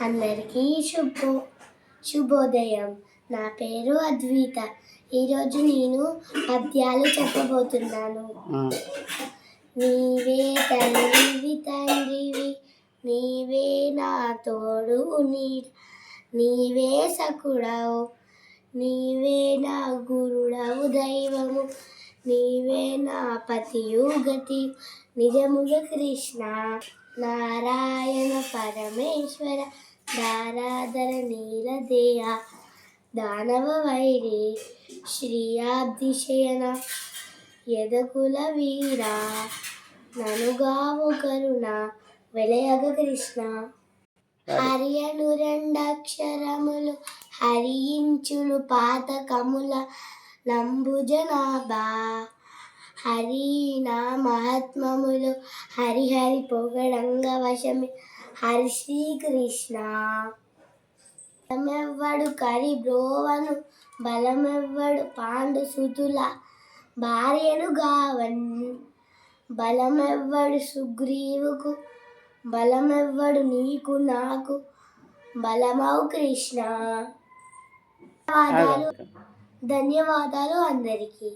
అందరికీ శుభోదయం. నా పేరు అద్విత. ఈరోజు నేను పద్యాలు చెప్పబోతున్నాను. నీవే తల్లివి తండ్రివి, నీవే నా తోడు నీడ, నీవే సకుడవు, నీవే నా గురుడవు దైవము, నీవే నా పతియు గతి నిజముగ కృష్ణ. నారాయణ పరమేశ్వర దారాధర నీలదేయ, దానవ వైరి శ్రీయాబ్దిశయన, యదకుల వీరా ననుగావు కరుణ వెలయగ కృష్ణ. హరియను రెండక్షరములు హరించును పాతకముల నంబుజనాభా, హరి నా మహాత్మములు హరిహరి పొగడంగ వశమి హరి శ్రీకృష్ణ. బలమెవ్వడు కరి బ్రోవను, బలమెవ్వడు పాండు సుతుల భార్యను గావన్, బలమెవ్వడు సుగ్రీవుకు, బలమెవ్వడు నీకు నాకు, బలమౌ కృష్ణ. ధన్యవాదాలు అందరికీ.